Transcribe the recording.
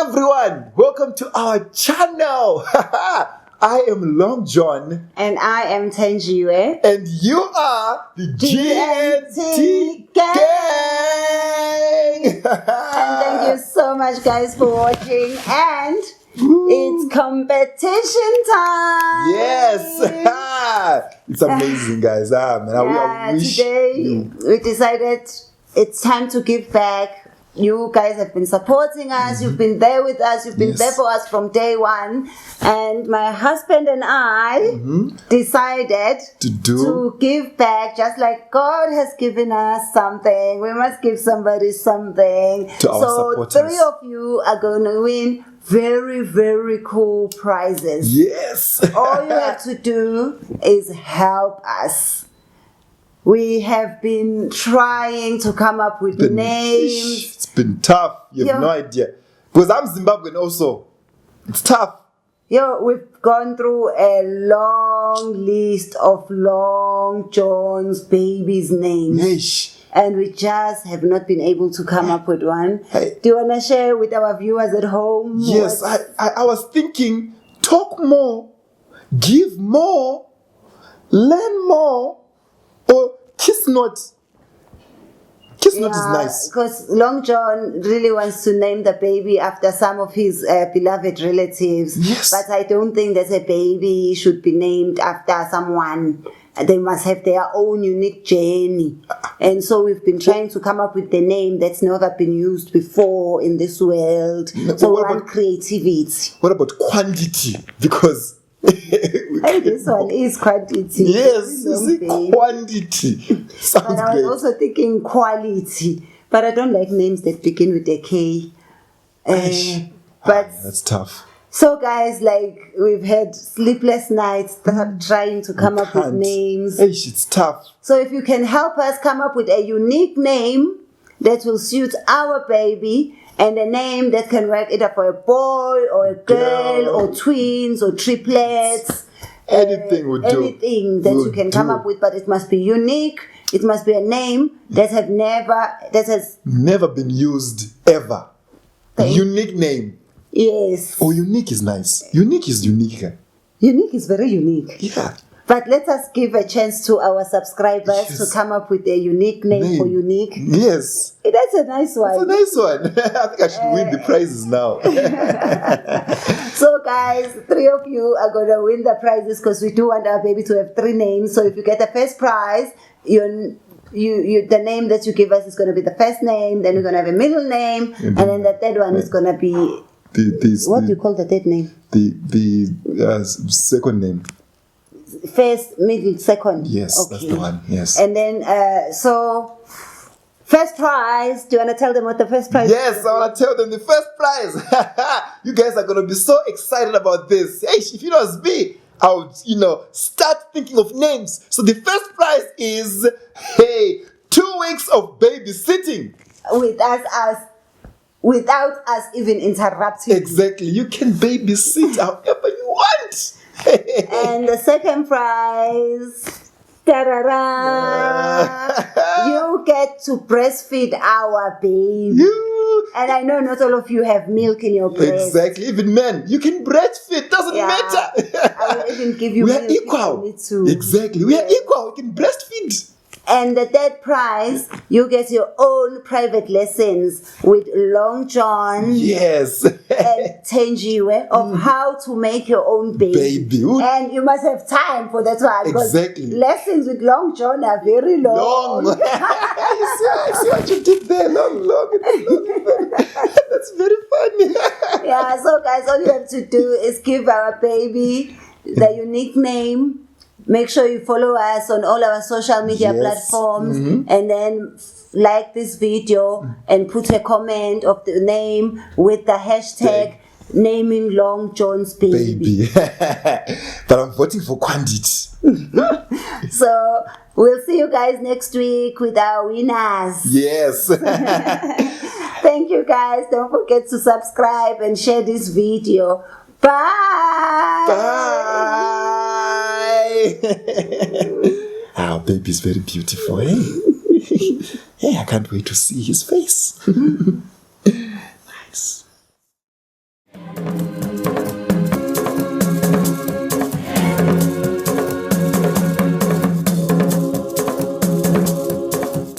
everyone, welcome to our channel. I am Long John. And I am Thenjiwe. And you are the GNT Gang. And thank you so much guys for watching. And it's competition time. Yes. It's amazing guys. Today we decided it's time to give back. You guys have been supporting us. You've been there with us. You've been there for us from day one. And my husband and I decided to give back, just like God has given us something. We must give somebody something. To our supporters. 3 of you are going to win very, very cool prizes. Yes. All you have to do is help us. We have been trying to come up with names. It's been tough. You have no idea. Because I'm Zimbabwean also. It's tough. We've gone through a long list of Long John's babies' names. And we just have not been able to come up with one. Do you want to share with our viewers at home? Yes, I was thinking, talk more, give more, learn more. Or kiss not. Kiss not is nice. Because Long John really wants to name the baby after some of his beloved relatives. Yes. But I don't think that a baby should be named after someone. They must have their own unique journey. And so we've been trying to come up with the name that's never been used before in this world. So we want creativity. What about quantity? Because this one is quantity. Yes, it's quantity. Sounds but I was also thinking quality. But I don't like names that begin with a K. But that's tough. So guys, like we've had sleepless nights trying to come up with names. It's tough. So if you can help us come up with a unique name that will suit our baby, and a name that can work either for a boy or a girl or twins or triplets. Anything would do. Anything that you can come up with, but it must be unique. It must be a name that has never been used ever. Unique name. Yes. Oh, unique is nice. Unique is unique. Unique is very unique. Yeah. But let us give a chance to our subscribers to come up with a unique name for unique. Yes. That's a nice one. It's a nice one. I think I should win the prizes now. So guys, 3 of you are going to win the prizes because we do want our baby to have 3 names. So if you get the first prize, the name that you give us is going to be the first name. Then we're going to have a middle name. And then the third one is going to be... what do you call the third name? The second name. First, middle, second. Yes, that's the one. Yes. And then, first prize. Do you want to tell them what the first prize is? Yes, I want to tell them the first prize. You guys are going to be so excited about this. Hey, if it was me, I would, start thinking of names. So the first prize is, 2 weeks of babysitting. Without us even interrupting. Exactly. You can babysit however you want. And the second prize, you get to breastfeed our baby. And I know not all of you have milk in your breast. Exactly. Even men, you can breastfeed. Doesn't matter. I will even give you milk. We are equal. Exactly. We are equal. We can breastfeed. And the third prize, you get your own private lessons with Long John and Thenjiwe of how to make your own baby. And you must have time for that one. Exactly. Lessons with Long John are very long. You see what you did there? Long. That's very funny. So guys, all you have to do is give our baby the unique name. Make sure you follow us on all our social media platforms and then like this video and put a comment of the name with the hashtag naming Long John's baby. But I'm voting for quantity. So we'll see you guys next week with our winners. Yes. Thank you guys. Don't forget to subscribe and share this video. Bye. Our baby is very beautiful, eh? Hey, I can't wait to see his face.